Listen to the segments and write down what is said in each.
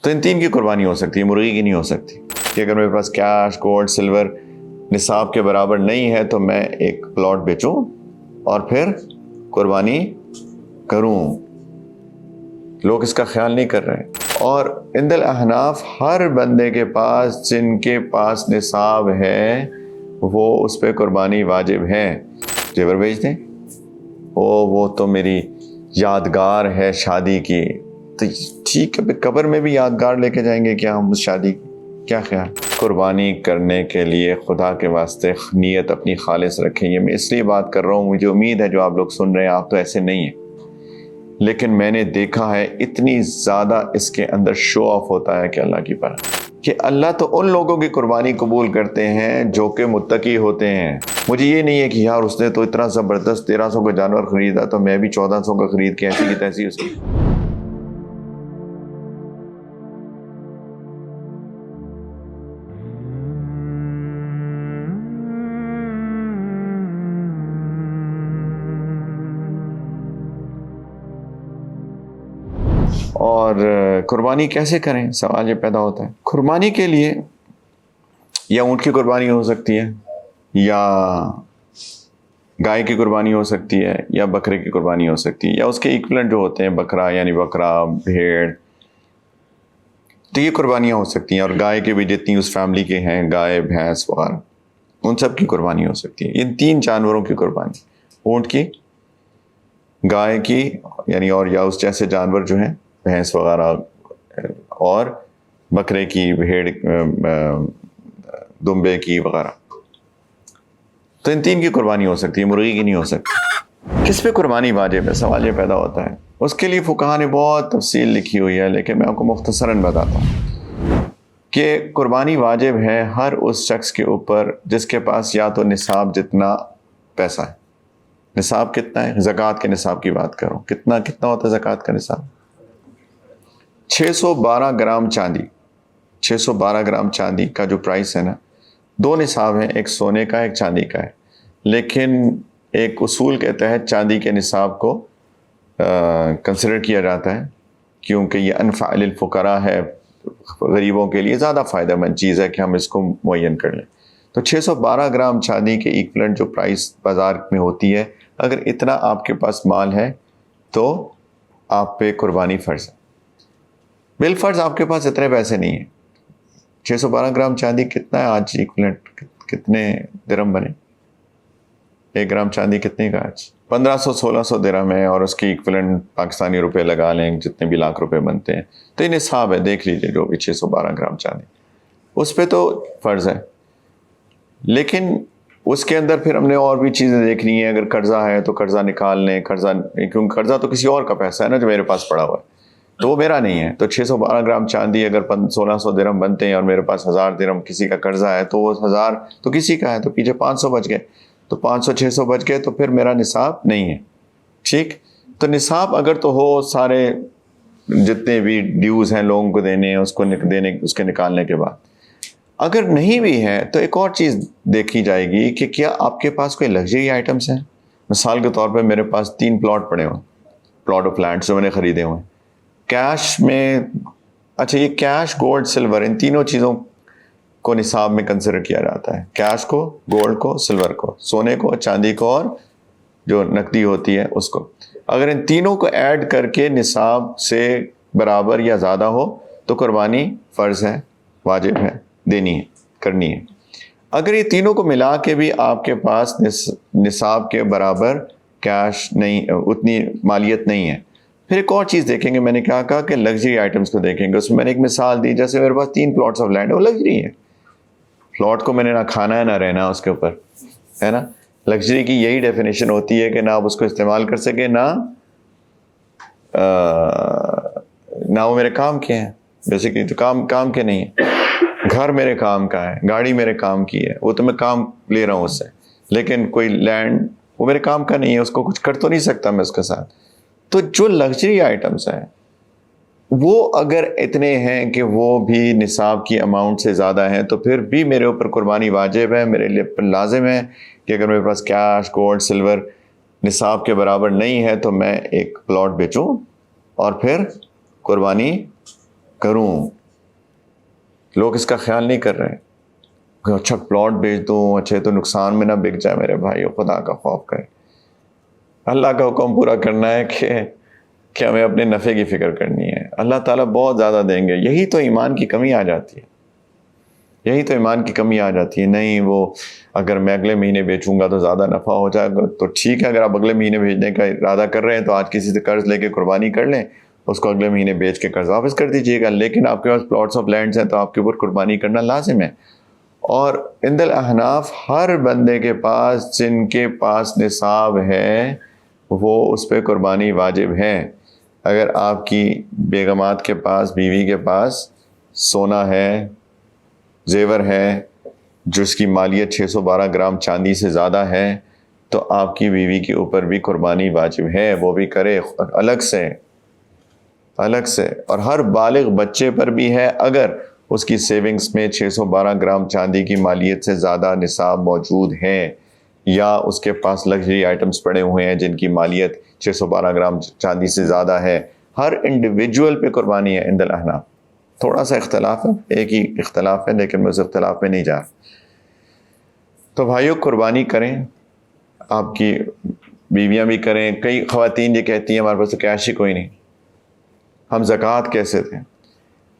تو ان تین کی قربانی ہو سکتی ہے، مرغی کی نہیں ہو سکتی کہ اگر میرے پاس کیش، گولڈ، سلور نصاب کے برابر نہیں ہے تو میں ایک پلاٹ بیچوں اور پھر قربانی کروں۔ لوگ اس کا خیال نہیں کر رہے۔ اور عند الاحناف ہر بندے کے پاس جن کے پاس نصاب ہے وہ اس پہ قربانی واجب ہے۔ زیور بیچ دیں، وہ تو میری یادگار ہے شادی کی، تو ٹھیک ہے، قبر میں بھی یادگار لے کے جائیں گے کیا ہم اس شادی کی؟ کیا خیال؟ قربانی کرنے کے لیے خدا کے واسطے نیت اپنی خالص رکھیں۔ یہ میں اس لیے بات کر رہا ہوں، مجھے امید ہے جو آپ لوگ سن رہے ہیں آپ تو ایسے نہیں ہیں، لیکن میں نے دیکھا ہے اتنی زیادہ اس کے اندر شو آف ہوتا ہے کہ اللہ کی پناہ، کہ اللہ تو ان لوگوں کی قربانی قبول کرتے ہیں جو کہ متقی ہوتے ہیں۔ مجھے یہ نہیں ہے کہ یار اس نے تو اتنا زبردست 1300 کا جانور خریدا تو میں بھی 1400 کا خرید کے ایسی کی تیسی اس کی۔ اور قربانی کیسے کریں؟ سوال یہ پیدا ہوتا ہے۔ قربانی کے لیے یا اونٹ کی قربانی ہو سکتی ہے، یا گائے کی قربانی ہو سکتی ہے، یا بکرے کی قربانی ہو سکتی ہے، یا اس کے ایکویلنٹ جو ہوتے ہیں بکرا، یعنی بکرا، بھیڑ، تو یہ قربانیاں ہو سکتی ہیں۔ اور گائے کے بھی جتنی اس فیملی کے ہیں، گائے، بھینس وغیرہ، ان سب کی قربانی ہو سکتی ہے۔ ان تین جانوروں کی قربانی، اونٹ کی، گائے کی، یعنی اور یا اس جیسے جانور جو ہیں بھینس وغیرہ، اور بکرے کی، بھیڑ، دمبے کی وغیرہ، تو ان تین کی قربانی ہو سکتی ہے، مرغی کی نہیں ہو سکتی۔ کس پہ قربانی واجب ہے؟ سوال یہ پیدا ہوتا ہے۔ اس کے لیے فقہا نے بہت تفصیل لکھی ہوئی ہے، لیکن میں آپ کو مختصراً بتاتا ہوں کہ قربانی واجب ہے ہر اس شخص کے اوپر جس کے پاس یا تو نصاب جتنا پیسہ ہے۔ نصاب کتنا ہے؟ زکوٰۃ کے نصاب کی بات کروں، کتنا ہوتا ہے زکوٰۃ کا نصاب؟ 612 گرام چاندی۔ 612 گرام چاندی کا جو پرائس ہے نا، دو نصاب ہیں، ایک سونے کا، ایک چاندی کا ہے، لیکن ایک اصول کے تحت چاندی کے نصاب کو کنسیڈر کیا جاتا ہے، کیونکہ یہ انفع للفقراء ہے، غریبوں کے لیے زیادہ فائدہ مند چیز ہے کہ ہم اس کو معین کر لیں۔ تو 612 گرام چاندی کے ایکویلنٹ جو پرائس بازار میں ہوتی ہے، اگر اتنا آپ کے پاس مال ہے تو آپ پہ قربانی فرض ہے۔ بالفرض آپ کے پاس اتنے پیسے نہیں ہیں، 612 گرام چاندی کتنا ہے آج ایکویلنٹ؟ کتنے درہم بنے؟ 1 گرام چاندی کتنے کا آج؟ 1500-1600 درہم ہے، اور اس کی ایکویلنٹ پاکستانی روپے لگا لیں جتنے بھی لاکھ روپے بنتے ہیں، تو یہ نصاب ہے، دیکھ لیجئے جو بھی 612 گرام چاندی، اس پہ تو فرض ہے۔ لیکن اس کے اندر پھر ہم نے اور بھی چیزیں دیکھنی ہیں۔ اگر قرضہ ہے تو قرضہ نکال لیں، کیونکہ قرضہ تو کسی اور کا پیسہ ہے نا جو میرے پاس پڑا ہوا ہے، تو وہ میرا نہیں ہے۔ تو 612 گرام چاندی اگر 1600 درہم بنتے ہیں اور میرے پاس 1000 درہم کسی کا قرضہ ہے، تو وہ 1000 تو کسی کا ہے، تو پیچھے 500 بچ گئے، تو 500-600 بچ گئے، تو پھر میرا نصاب نہیں ہے۔ ٹھیک، تو نصاب اگر تو ہو، سارے جتنے بھی ڈیوز ہیں لوگوں کو دینے ہیں، اس کے نکالنے کے بعد، اگر نہیں بھی ہے تو ایک اور چیز دیکھی جائے گی کہ کیا آپ کے پاس کوئی لگژری آئٹمس ہیں۔ مثال کے طور پہ میرے پاس 3 پلاٹ پڑے ہوئے، پلاٹ آف لینڈ جو میں نے خریدے ہوئے ہیں کیش میں۔ اچھا، یہ کیش، گولڈ، سلور، ان تینوں چیزوں کو نصاب میں کنسیڈر کیا جاتا ہے، کیش کو، گولڈ کو، سلور کو، سونے کو، چاندی کو، اور جو نقدی ہوتی ہے اس کو۔ اگر ان تینوں کو ایڈ کر کے نصاب سے برابر یا زیادہ ہو تو قربانی فرض ہے، واجب ہے، دینی ہے، کرنی ہے۔ اگر یہ تینوں کو ملا کے بھی آپ کے پاس نصاب کے برابر کیش نہیں، اتنی مالیت نہیں ہے، پھر ایک اور چیز دیکھیں گے۔ میں نے کہا کہ لگژری آئٹمس کو دیکھیں گے۔ اس میں نے ایک مثال دی، جیسے میرے پاس 3 پلاٹس آف لینڈ ہے، وہ لگژری ہے، پلاٹ کو میں نے نہ کھانا ہے نہ رہنا اس کے اوپر، ہے نا۔ لگژری کی یہی ڈیفینیشن ہوتی ہے کہ نہ آپ اس کو استعمال کر سکیں، نہ وہ میرے کام کے ہیں، بیسیکلی تو کام کے نہیں ہیں۔ گھر میرے کام کا ہے، گاڑی میرے کام کی ہے، وہ تو میں کام لے رہا ہوں اس سے، لیکن کوئی لینڈ وہ میرے کام کا نہیں ہے، اس کو کچھ کر تو نہیں سکتا میں اس کے ساتھ۔ تو جو لگژری آئٹمس ہیں وہ اگر اتنے ہیں کہ وہ بھی نصاب کی اماؤنٹ سے زیادہ ہیں، تو پھر بھی میرے اوپر قربانی واجب ہے، میرے لیے لازم ہے کہ اگر میرے پاس کیش، گولڈ، سلور نصاب کے برابر نہیں ہے تو میں ایک پلاٹ بیچوں اور پھر قربانی کروں. لوگ اس کا خیال نہیں کر رہے کہ اچھا پلاٹ بیچ دوں, اچھے تو نقصان میں نہ بک جائے. میرے بھائی خدا کا خوف کریں. اللہ کا حکم پورا کرنا ہے کہ ہمیں اپنے نفع کی فکر کرنی ہے. اللہ تعالیٰ بہت زیادہ دیں گے. یہی تو ایمان کی کمی آ جاتی ہے, یہی تو ایمان کی کمی آ جاتی ہے. نہیں وہ اگر میں اگلے مہینے بیچوں گا تو زیادہ نفع ہو جائے گا, تو ٹھیک ہے. اگر آپ اگلے مہینے بھیجنے کا ارادہ کر رہے ہیں تو آج کسی سے قرض لے کے قربانی کر لیں, اس کو اگلے مہینے بیچ کے قرض واپس کر دیجیے گا. لیکن آپ کے پاس پلاٹس آف لینڈس ہیں تو آپ کے اوپر قربانی کرنا لازم ہے. اور عند الاحناف ہر بندے کے پاس جن کے پاس نصاب ہے وہ اس پہ قربانی واجب ہے. اگر آپ کی بیگمات کے پاس, بیوی کے پاس سونا ہے, زیور ہے, جس کی مالیت 612 گرام چاندی سے زیادہ ہے, تو آپ کی بیوی کے اوپر بھی قربانی واجب ہے, وہ بھی کرے الگ سے. اور ہر بالغ بچے پر بھی ہے اگر اس کی سیونگز میں 612 گرام چاندی کی مالیت سے زیادہ نصاب موجود ہے, یا اس کے پاس لگژری آئٹمز پڑے ہوئے ہیں جن کی مالیت 612 گرام چاندی سے زیادہ ہے. ہر انڈیویجول پہ قربانی ہے عند الاحناف. تھوڑا سا اختلاف ہے, ایک ہی اختلاف ہے, لیکن میں اس اختلاف میں نہیں جا. تو بھائیو قربانی کریں, آپ کی بیویاں بھی کریں. کئی خواتین یہ کہتی ہیں ہمارے پاس تو کیش ہی کوئی نہیں, ہم زکوٰۃ کیسے دیں,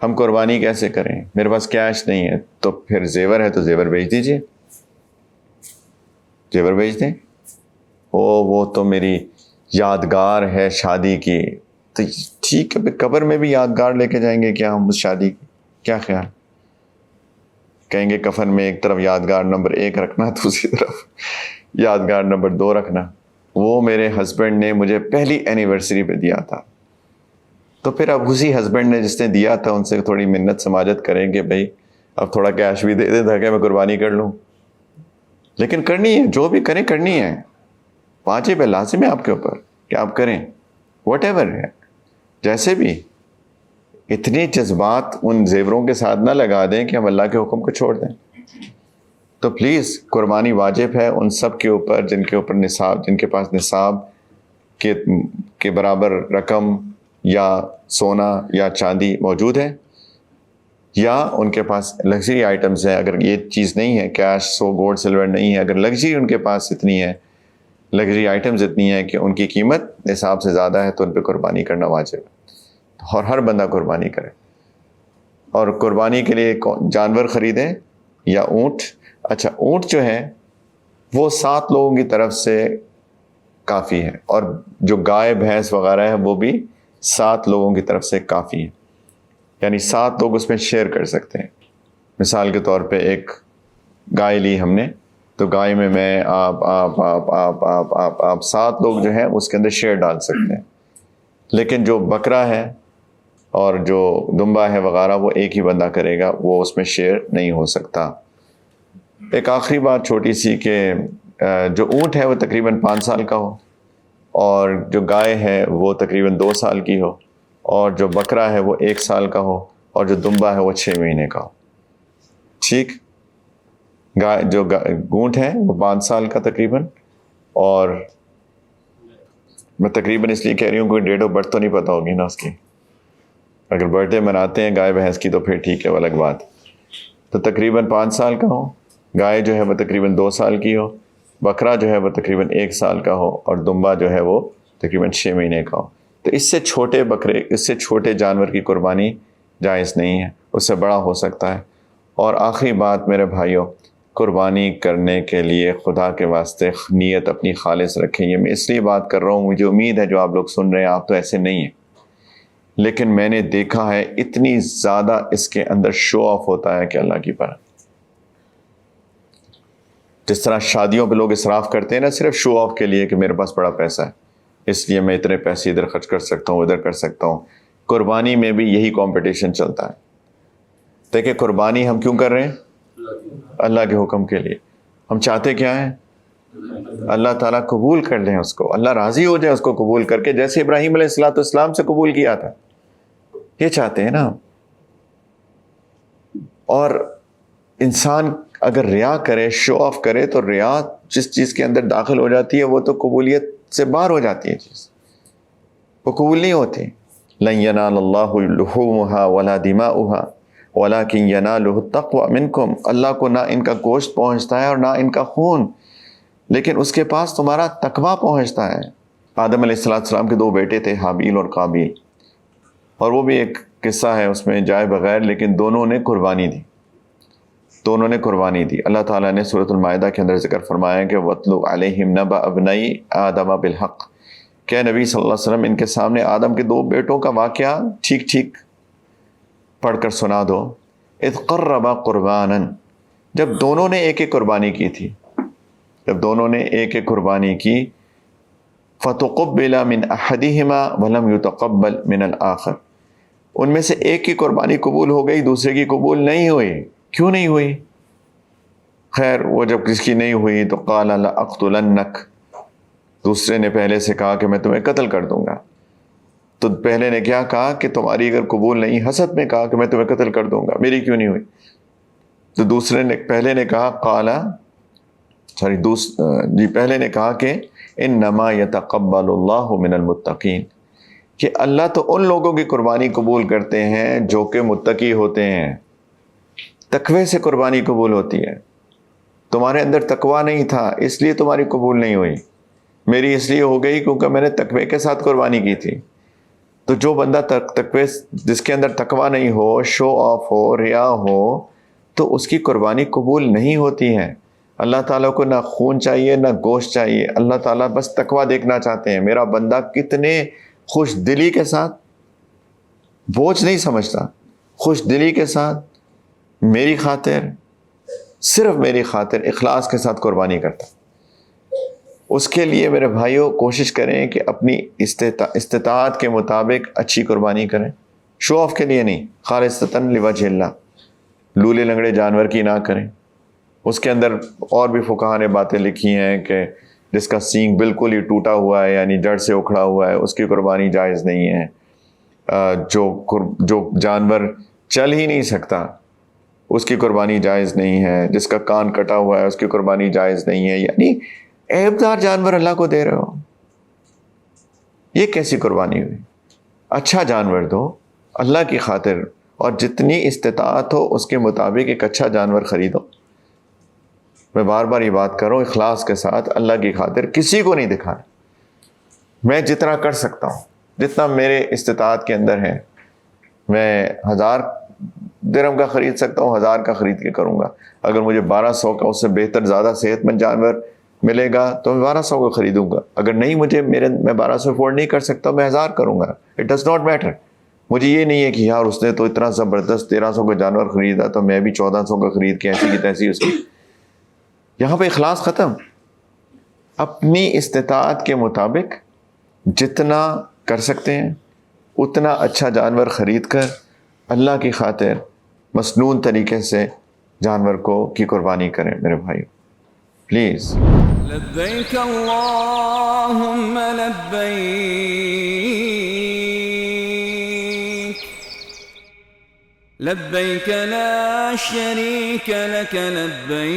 ہم قربانی کیسے کریں, میرے پاس کیش نہیں ہے. تو پھر زیور ہے تو زیور بیچ دیجئے, زیور بیچ دیں. وہ تو میری یادگار ہے شادی کی. تو ٹھیک ہے, قبر میں بھی یادگار لے کے جائیں گے کیا ہم اس شادی کی؟ کیا خیال؟ کہیں گے کفن میں ایک طرف یادگار نمبر 1 رکھنا, دوسری طرف یادگار نمبر 2 رکھنا. وہ میرے ہسبینڈ نے مجھے پہلی اینیورسری پہ دیا تھا. تو پھر اب اسی ہسبینڈ نے جس نے دیا تھا ان سے تھوڑی منت سماجت کریں کہ بھائی اب تھوڑا کیش بھی دے دے تاکہ میں قربانی کر لوں. لیکن کرنی ہے, جو بھی کریں کرنی ہے, واجب ہے, لازم ہے آپ کے اوپر کہ آپ کریں. واٹ ایور ہے, جیسے بھی. اتنے جذبات ان زیوروں کے ساتھ نہ لگا دیں کہ ہم اللہ کے حکم کو چھوڑ دیں. تو پلیز قربانی واجب ہے ان سب کے اوپر جن کے اوپر نصاب, جن کے پاس نصاب کے برابر رقم یا سونا یا چاندی موجود ہے, یا ان کے پاس لگژری آئٹمز ہیں. اگر یہ چیز نہیں ہے, کیش گولڈ سلور نہیں ہے, اگر لگژری ان کے پاس اتنی ہے, لگژری آئٹمز اتنی ہیں کہ ان کی قیمت نصاب سے زیادہ ہے, تو ان پہ قربانی کرنا واجب ہے. اور ہر بندہ قربانی کرے. اور قربانی کے لیے جانور خریدیں یا اونٹ. اچھا, اونٹ جو ہے وہ 7 لوگوں کی طرف سے کافی ہے, اور جو گائے بھینس وغیرہ ہے وہ بھی 7 لوگوں کی طرف سے کافی ہے. یعنی 7 لوگ اس میں شیئر کر سکتے ہیں. مثال کے طور پہ ایک گائے لی ہم نے, تو گائے میں آپ 7 لوگ جو ہیں اس کے اندر شیئر ڈال سکتے ہیں. لیکن جو بکرا ہے اور جو دمبا ہے وغیرہ وہ ایک ہی بندہ کرے گا, وہ اس میں شیئر نہیں ہو سکتا. ایک آخری بات چھوٹی سی کہ جو اونٹ ہے وہ تقریباً 5 سال کا ہو, اور جو گائے ہے وہ تقریباً 2 سال کی ہو, اور جو بکرا ہے وہ 1 سال کا ہو, اور جو دمبا ہے وہ 6 مہینے کا ہو. ٹھیک, جو اونٹ ہے وہ 5 سال کا تقریباً, اور میں تقریباً اس لیے کہہ رہی ہوں کوئی ڈیٹ آف برتھ تو نہیں پتہ ہوگی نا اس کی. اگر برتھ ڈے مناتے ہیں گائے بھینس کی تو پھر ٹھیک ہے, وہ الگ بات. تو تقریباً 5 سال کا ہو, گائے جو ہے وہ تقریباً 2 سال کی ہو, بکرا جو ہے وہ تقریباً 1 سال کا ہو, اور دمبا جو ہے وہ تقریباً 6 مہینے کا ہو. تو اس سے چھوٹے بکرے, اس سے چھوٹے جانور کی قربانی جائز نہیں ہے, اس سے بڑا ہو سکتا ہے. اور آخری بات میرے بھائیوں, قربانی کرنے کے لیے خدا کے واسطے نیت اپنی خالص رکھیں. یہ میں اس لیے بات کر رہا ہوں, مجھے امید ہے جو آپ لوگ سن رہے ہیں آپ تو ایسے نہیں ہیں, لیکن میں نے دیکھا ہے اتنی زیادہ اس کے اندر شو آف ہوتا ہے کہ اللہ کی پناہ. جس طرح شادیوں پہ لوگ اسراف کرتے ہیں نا صرف شو آف کے لیے کہ میرے پاس بڑا پیسہ ہے اس لیے میں اتنے پیسے ادھر خرچ کر سکتا ہوں, ادھر کر سکتا ہوں. قربانی میں بھی یہی کمپٹیشن چلتا ہے. دیکھیں قربانی ہم کیوں کر رہے ہیں؟ اللہ کے حکم کے لیے. ہم چاہتے کیا ہیں؟ اللہ تعالیٰ قبول کر لیں اس کو, اللہ راضی ہو جائے اس کو قبول کر کے, جیسے ابراہیم علیہ السلام سے قبول کیا تھا. یہ چاہتے ہیں نا. اور انسان اگر ریا کرے, شو آف کرے, تو ریا جس چیز کے اندر داخل ہو جاتی ہے وہ تو قبولیت سے باہر ہو جاتی ہے چیز, وہ قبول نہیں ہوتی. لن ینال اللہ لحومها ولا دماؤها ولکن ینالہ التقوی منکم، اللہ کو نہ ان کا گوشت پہنچتا ہے اور نہ ان کا خون، لیکن اس کے پاس تمہارا تقوی پہنچتا ہے۔ آدم علیہ السلام کے 2 بیٹے تھے، حابیل اور قابیل، اور وہ بھی ایک قصہ ہے اس میں جائے بغیر، لیکن دونوں نے قربانی دی، دونوں نے قربانی دی۔ اللہ تعالیٰ نے سورۃ المائدہ کے اندر ذکر فرمایا کہ وَاتْلُ عَلَيْهِمْ نَبَأَ ابْنَيْ آدَمَ بِالْحَقِّ، کہ نبی صلی اللہ علیہ وسلم ان کے سامنے آدم کے 2 بیٹوں کا واقعہ ٹھیک ٹھیک پڑھ کر سنا دو۔ اذ قربا قربانا، جب دونوں نے ایک ایک قربانی کی تھی، جب دونوں نے ایک ایک قربانی کی، فتقبل من احدہما ولم یتقبل من الآخر، ان میں سے ایک کی قربانی قبول ہو گئی، دوسرے کی قبول نہیں ہوئی۔ کیوں نہیں ہوئی؟ خیر وہ جب کس کی نہیں ہوئی تو قال لأقتلنک، دوسرے نے پہلے سے کہا کہ میں تمہیں قتل کر دوں گا۔ تو پہلے نے کیا کہا کہ تمہاری اگر قبول نہیں، حسد میں کہا کہ میں تمہیں قتل کر دوں گا، میری کیوں نہیں ہوئی؟ تو دوسرے نے پہلے نے کہا پہلے نے کہا کہ انما یتقبل اللہ من المتقین، کہ اللہ تو ان لوگوں کی قربانی قبول کرتے ہیں جو کہ متقی ہوتے ہیں، تقوی سے قربانی قبول ہوتی ہے۔ تمہارے اندر تقوی نہیں تھا اس لیے تمہاری قبول نہیں ہوئی، میری اس لیے ہو گئی کیونکہ میں نے تقوی کے ساتھ قربانی کی تھی۔ تو جو بندہ تقوی، جس کے اندر تقوی نہیں ہو، شو آف ہو، ریا ہو، تو اس کی قربانی قبول نہیں ہوتی ہے۔ اللہ تعالیٰ کو نہ خون چاہیے نہ گوشت چاہیے، اللہ تعالیٰ بس تقوی دیکھنا چاہتے ہیں، میرا بندہ کتنے خوش دلی کے ساتھ، بوجھ نہیں سمجھتا، خوش دلی کے ساتھ میری خاطر، صرف میری خاطر اخلاص کے ساتھ قربانی کرتا۔ اس کے لیے میرے بھائیوں کوشش کریں کہ اپنی استطاعت کے مطابق اچھی قربانی کریں، شو آف کے لیے نہیں، خالصتاً لوجہ اللہ، لولے لنگڑے جانور کی نہ کریں۔ اس کے اندر اور بھی فقہا نے باتیں لکھی ہیں کہ جس کا سینگ بالکل ہی ٹوٹا ہوا ہے، یعنی جڑ سے اکھڑا ہوا ہے، اس کی قربانی جائز نہیں ہے۔ جو جانور چل ہی نہیں سکتا اس کی قربانی جائز نہیں ہے، جس کا کان کٹا ہوا ہے اس کی قربانی جائز نہیں ہے، یعنی عیبدار جانور اللہ کو دے رہے ہو، یہ کیسی قربانی ہوئی؟ اچھا جانور دو اللہ کی خاطر، اور جتنی استطاعت ہو اس کے مطابق ایک اچھا جانور خریدو۔ میں بار بار یہ بات کر رہا ہوں، اخلاص کے ساتھ اللہ کی خاطر، کسی کو نہیں دکھانا۔ میں جتنا کر سکتا ہوں، جتنا میرے استطاعت کے اندر ہے، میں 1000 درہم کا خرید سکتا ہوں، 1000 کا خرید کے کروں گا۔ اگر مجھے 1200 کا اس سے بہتر زیادہ صحت مند جانور ملے گا تو میں 1200 کا خریدوں گا۔ اگر نہیں میں 1200 افورڈ نہیں کر سکتا، میں 1000 کروں گا۔ It does not matter. مجھے یہ نہیں ہے کہ یار اس نے تو اتنا زبردست 1300 کا جانور خریدا تو میں بھی 1400 کا خرید کے ایسی کی تیسی اس کی۔ یہاں پہ اخلاص ختم۔ اپنی استطاعت کے مطابق جتنا کر سکتے ہیں اتنا اچھا جانور خرید کر اللہ کی خاطر مسنون طریقے سے جانور کی قربانی کریں میرے بھائیو، پلیز۔ لبیک اللہم لبیک، لبیک لا شریک لک لبیک،